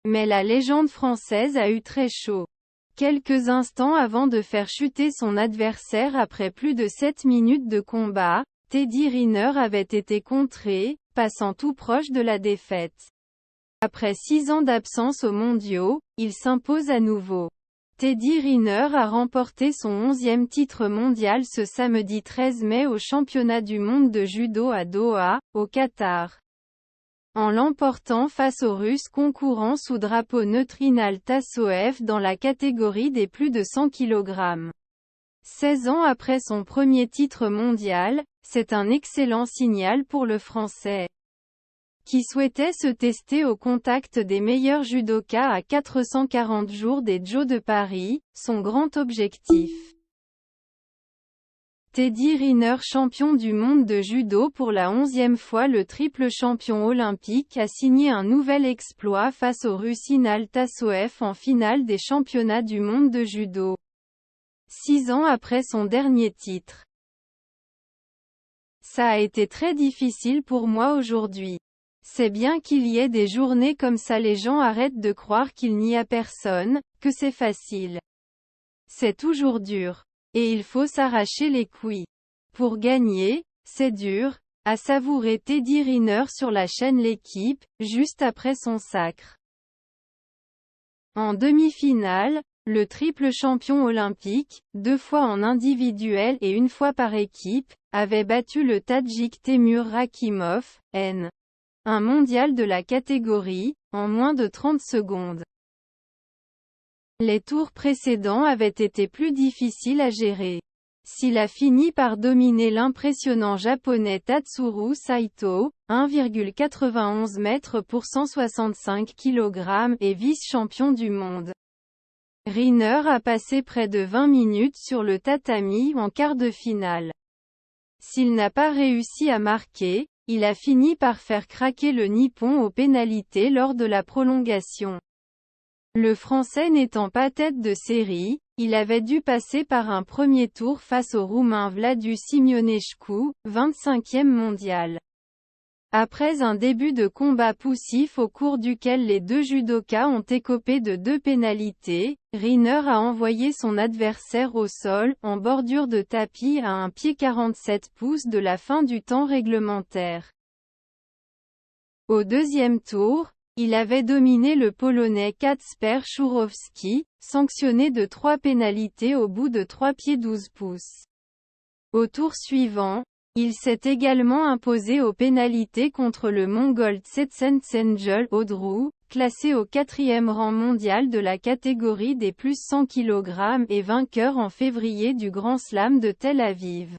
Mais la légende française a eu très chaud. Quelques instants avant de faire chuter son adversaire après plus de 7 minutes de combat, Teddy Riner avait été contré, passant tout proche de la défaite. Après 6 ans d'absence aux mondiaux, il s'impose à nouveau. Teddy Riner a remporté son 11e titre mondial ce samedi 13 mai au championnat du monde de judo à Doha, au Qatar. En l'emportant face au Russe concurrent sous drapeau neutre Inal Tassoev dans la catégorie des plus de 100 kg. 16 ans après son premier titre mondial, c'est un excellent signal pour le Français, qui souhaitait se tester au contact des meilleurs judokas à 440 jours des Jeux de Paris, son grand objectif. Teddy Riner, champion du monde de judo pour la 11e fois, le triple champion olympique a signé un nouvel exploit face au Russe Inal Tassoev en finale des championnats du monde de judo. 6 ans après son dernier titre. Ça a été très difficile pour moi aujourd'hui. C'est bien qu'il y ait des journées comme ça, les gens arrêtent de croire qu'il n'y a personne, que c'est facile. C'est toujours dur. Et il faut s'arracher les couilles. Pour gagner, c'est dur, a savouré Teddy Riner sur la chaîne L'équipe, juste après son sacre. En demi-finale, le triple champion olympique, 2 fois en individuel et 1 fois par équipe, avait battu le Tadjik Temur Rakimov, N. un mondial de la catégorie, en moins de 30 secondes. Les tours précédents avaient été plus difficiles à gérer. S'il a fini par dominer l'impressionnant japonais Tatsuro Saito, 1,91 m pour 165 kg et vice-champion du monde, Riner a passé près de 20 minutes sur le tatami en quart de finale. S'il n'a pas réussi à marquer, il a fini par faire craquer le Nippon aux pénalités lors de la prolongation. Le Français n'étant pas tête de série, il avait dû passer par un premier tour face au Roumain Vladu Simionescu, 25e mondial. Après un début de combat poussif au cours duquel les deux judokas ont écopé de 2 pénalités, Riner a envoyé son adversaire au sol, en bordure de tapis à un pied 47 pouces de la fin du temps réglementaire. Au deuxième tour, il avait dominé le Polonais Kacper Churowski, sanctionné de 3 pénalités au bout de 3 pieds 12 pouces. Au tour suivant, il s'est également imposé aux pénalités contre le Mongol Tsetsentsengel Odrou, classé au 4e rang mondial de la catégorie des plus 100 kg et vainqueur en février du Grand Slam de Tel Aviv.